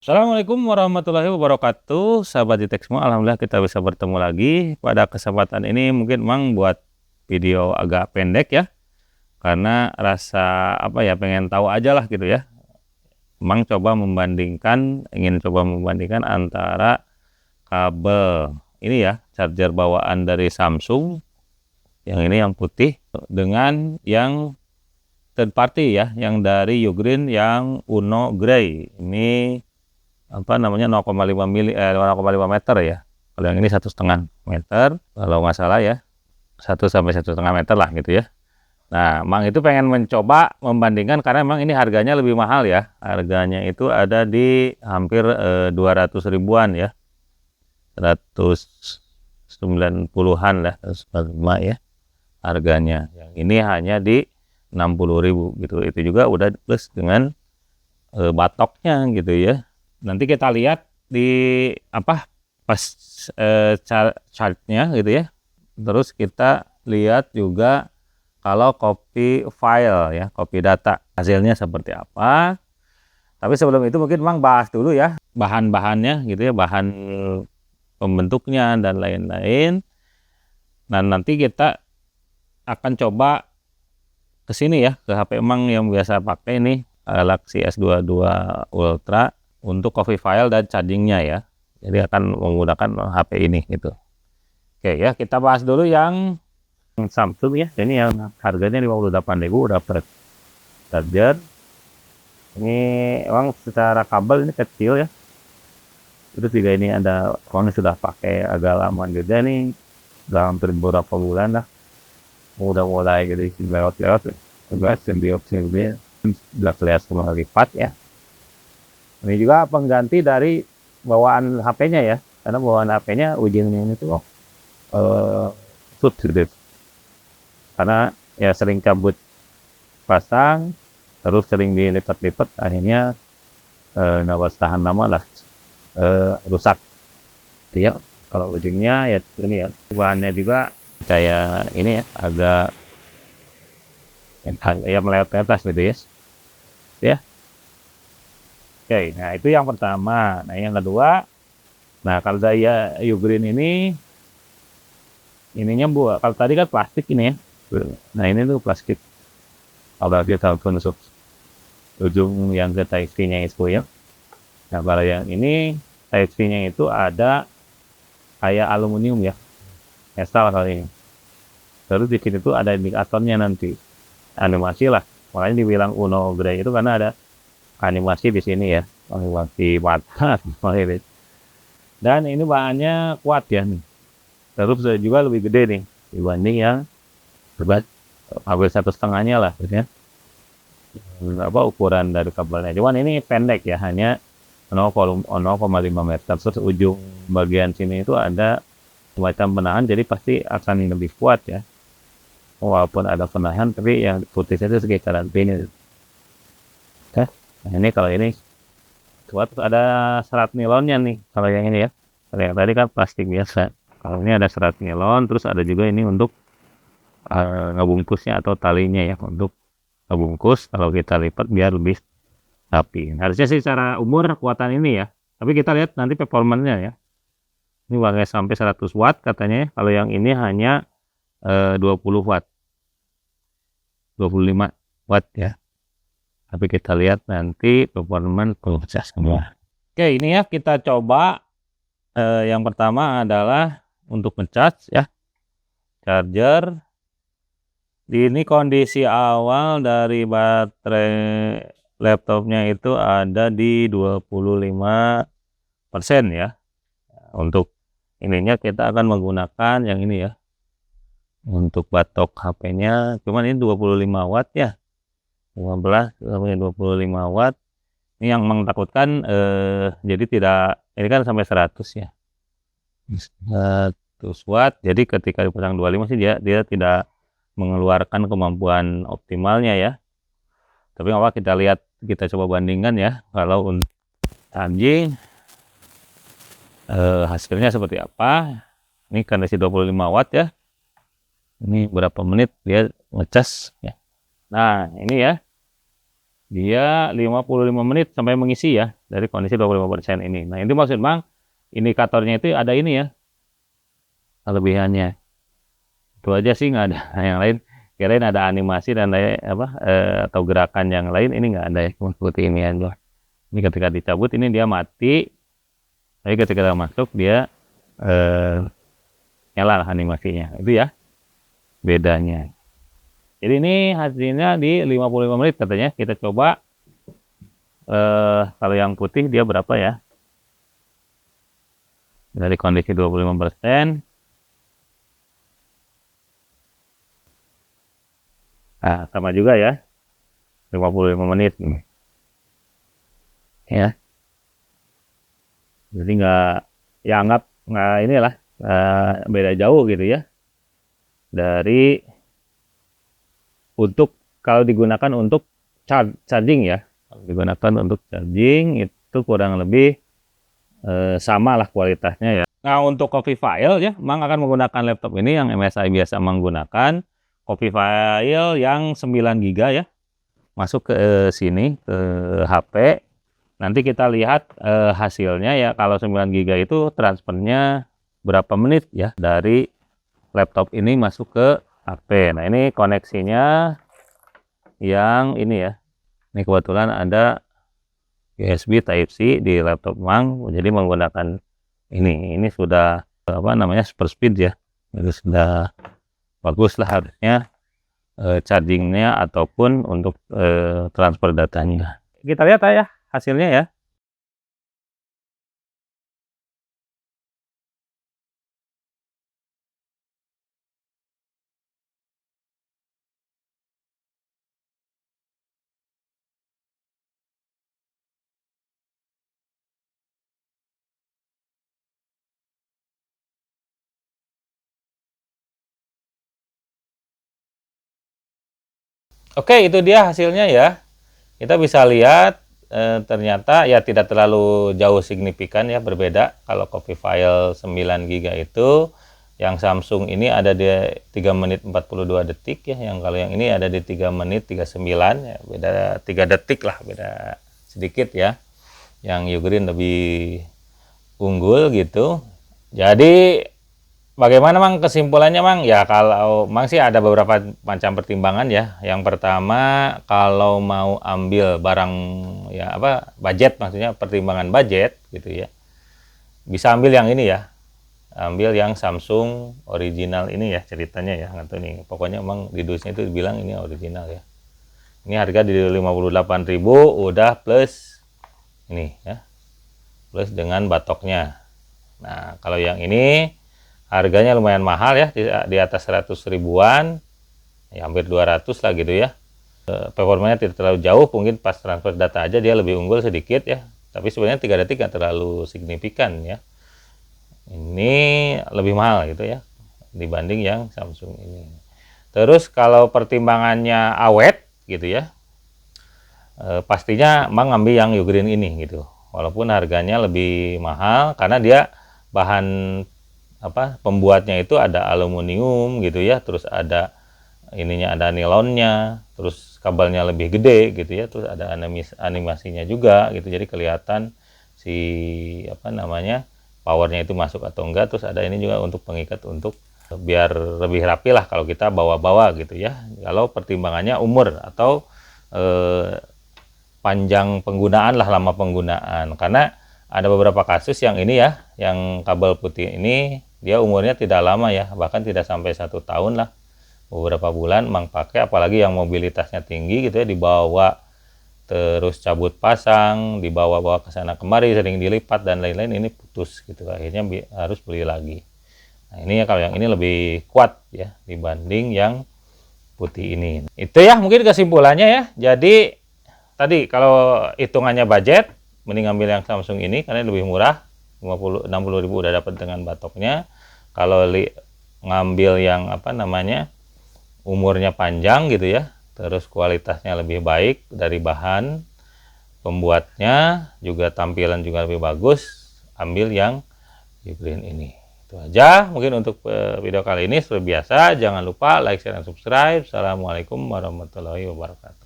Assalamualaikum warahmatullahi wabarakatuh, sahabat Jitek semua. Alhamdulillah kita bisa bertemu lagi. Pada kesempatan ini mungkin Mang buat video agak pendek ya, karena rasa pengen tahu aja lah gitu ya. Mang ingin coba membandingkan antara kabel ini ya, charger bawaan dari Samsung, yang ini yang putih, dengan yang third party ya, yang dari Ugreen yang Uno Grey. Ini 0,5 meter ya. Kalau yang ini 1,5 meter kalau nggak salah ya, 1 sampai 1,5 meter lah gitu ya. Nah, Mang itu pengen mencoba membandingkan karena memang ini harganya lebih mahal ya. Harganya itu ada di hampir 200 ribuan ya, 190-an lah, 195 ya harganya. Yang ini hanya di 60.000 gitu. Itu juga udah plus dengan batoknya gitu ya. Nanti kita lihat di pas chartnya gitu ya. Terus kita lihat juga kalau copy file ya, copy data hasilnya seperti apa. Tapi sebelum itu mungkin Mang bahas dulu ya bahan-bahannya gitu ya, bahan pembentuknya dan lain-lain. Nah, nanti kita akan coba ke sini ya, ke HP Mang yang biasa pakai nih, Galaxy S22 Ultra untuk copy file dan chargingnya ya. Jadi akan menggunakan HP ini gitu. Oke ya, kita bahas dulu yang Samsung ya. Ini yang harganya 58.000 dapat charger. Ini emang secara kabel ini kecil ya. Terus juga ini ada ini sudah pakai agak lama juga nih. Udah hampir beberapa bulan lah. Udah mulai gitu lewat-lewat. Udah sendiri udah kelihatan lipat ya. Ini juga pengganti dari bawaan HP-nya ya, karena bawaan HP-nya ujungnya ini tuh gitu. Karena ya sering cabut pasang, terus sering dilipat-lipat, akhirnya nggak bertahan lama lah, rusak. Ya, kalau ujungnya ya ini ya, bahannya juga kayak ini ya, agak ya melewat-lepas gitu ya. Ya. Oke, nah itu yang pertama. Nah yang kedua, nah kalau saya Ugreen ininya buat, kalau tadi kan plastik ini ya. Nah ini tuh plastik. Kalau kita tunjuk ujung yang ke Type C-nya itu ya. Nah kalau yang ini Type C-nya itu ada kayak aluminium ya, metal kali ini. Terus di sini tuh ada indikatornya nanti, animasi lah. Makanya dibilang Uno Grey itu karena ada animasi di sini ya, animasi mata. Dan ini bahannya kuat ya nih. Terus juga lebih gede nih dibanding yang berat hampir 1,5-nya lah gitu ya. Ukuran dari kabelnya. Cuman ini pendek ya, hanya 0,5 meter. Terus ujung bagian sini itu ada semacam penahan, jadi pasti akan lebih kuat ya. Walaupun ada penahan, tapi yang putihnya itu sekitaran ini. Oke. Nah ini kalau ini kuat, ada serat nilonnya nih kalau yang ini ya. Kalau yang tadi kan plastik biasa. Kalau ini ada serat nilon, terus ada juga ini untuk ngebungkusnya atau talinya ya, untuk ngebungkus kalau kita lipat biar lebih rapi. Harusnya sih secara umur kekuatan ini ya. Tapi kita lihat nanti performanya ya. Ini pakai sampai 100 watt katanya ya. Kalau yang ini hanya 20 watt. 25 watt ya. Tapi kita lihat nanti performance proses semua. Oke, ini ya kita coba. Yang pertama adalah untuk ngecas ya, charger. Ini kondisi awal dari baterai laptopnya itu ada di 25% ya. Untuk ininya kita akan menggunakan yang ini ya, untuk batok HP-nya. Cuman ini 25 watt ya, 15 sampai 25 watt. Ini yang mengtakutkan, jadi tidak, ini kan sampai 100 ya, 100 watt. Jadi ketika dipasang 25 sih dia tidak mengeluarkan kemampuan optimalnya ya. Tapi apa, kita lihat, kita coba bandingkan ya, kalau untuk charging hasilnya seperti apa. Ini kondisi 25 watt ya. Ini berapa menit dia ngecas ya. Nah ini ya, dia 55 menit sampai mengisi ya, dari kondisi 25% ini. Nah, itu maksud Bang, indikatornya itu ada ini ya, kelebihannya. Itu aja sih, nggak ada yang lain. Kirain ada animasi dan lain apa atau gerakan yang lain, ini nggak ada ya, cuma seperti ini aja. Ini ketika dicabut ini dia mati, tapi ketika masuk dia nyala animasinya. Itu ya bedanya. Jadi ini hasilnya di 55 menit katanya. Kita coba kalau yang putih dia berapa ya? Dari kondisi 25%. Nah, sama juga ya. 55 menit. Ya. Jadi ya anggap nggak inilah beda jauh gitu ya. Dari untuk kalau digunakan untuk charging ya. Kalau digunakan untuk charging itu kurang lebih sama lah kualitasnya ya. Nah, untuk copy file ya, Mang akan menggunakan laptop ini yang MSI biasa menggunakan copy file yang 9 GB ya. Masuk ke sini ke HP. Nanti kita lihat hasilnya ya. Kalau 9 GB itu transfernya berapa menit ya dari laptop ini masuk ke HP. Nah, ini koneksinya yang ini ya. Ini kebetulan ada USB Type-C di laptop Mang, jadi menggunakan ini sudah apa namanya super speed ya, itu sudah bagus lah harusnya chargingnya ataupun untuk transfer datanya. Kita lihat ya hasilnya ya. Oke, itu dia hasilnya ya. Kita bisa lihat ternyata ya tidak terlalu jauh signifikan ya, berbeda. Kalau copy file 9 GB itu yang Samsung ini ada di 3 menit 42 detik ya, yang kalau yang ini ada di 3 menit 39 ya, beda 3 detik lah, beda sedikit ya. Yang Ugreen lebih unggul gitu. Jadi bagaimana Mang kesimpulannya Mang? Ya kalau Mang sih ada beberapa macam pertimbangan ya. Yang pertama kalau mau ambil barang ya apa budget, maksudnya pertimbangan budget gitu ya. Bisa ambil yang ini ya. Ambil yang Samsung original ini ya ceritanya ya. Nggak tahu nih. Pokoknya Mang di dusnya itu bilang ini original ya. Ini harga di 58.000 udah plus ini ya. Plus dengan batoknya. Nah, kalau yang ini harganya lumayan mahal ya, di atas 100 ribuan, ya hampir 200 lah gitu ya. Performanya tidak terlalu jauh, mungkin pas transfer data aja dia lebih unggul sedikit ya. Tapi sebenarnya 3 detik nggak terlalu signifikan ya. Ini lebih mahal gitu ya, dibanding yang Samsung ini. Terus kalau pertimbangannya awet gitu ya, pastinya Mang ngambil yang Ugreen ini gitu. Walaupun harganya lebih mahal, karena dia bahan apa pembuatnya itu ada aluminium gitu ya, terus ada ininya ada nilonnya, terus kabelnya lebih gede gitu ya, terus ada animasinya juga gitu, jadi kelihatan si apa namanya powernya itu masuk atau enggak. Terus ada ini juga untuk pengikat untuk biar lebih rapi lah kalau kita bawa-bawa gitu ya. Kalau pertimbangannya umur atau panjang penggunaan lah, lama penggunaan, karena ada beberapa kasus yang ini ya, yang kabel putih ini dia umurnya tidak lama ya, bahkan tidak sampai 1 tahun lah, beberapa bulan Mang pakai, apalagi yang mobilitasnya tinggi gitu ya, dibawa terus cabut pasang, dibawa-bawa ke sana kemari, sering dilipat dan lain-lain, ini putus gitu, akhirnya harus beli lagi. Nah ini ya, kalau yang ini lebih kuat ya dibanding yang putih ini. Itu ya mungkin kesimpulannya ya. Jadi tadi kalau hitungannya budget, mending ambil yang Samsung ini karena lebih murah, 60.000 udah dapat dengan batoknya. Kalau ngambil yang apa namanya umurnya panjang gitu ya, terus kualitasnya lebih baik dari bahan pembuatnya, juga tampilan juga lebih bagus, ambil yang Ugreen ini. Itu aja mungkin untuk video kali ini. Seperti biasa jangan lupa like, share, dan subscribe. Assalamualaikum warahmatullahi wabarakatuh.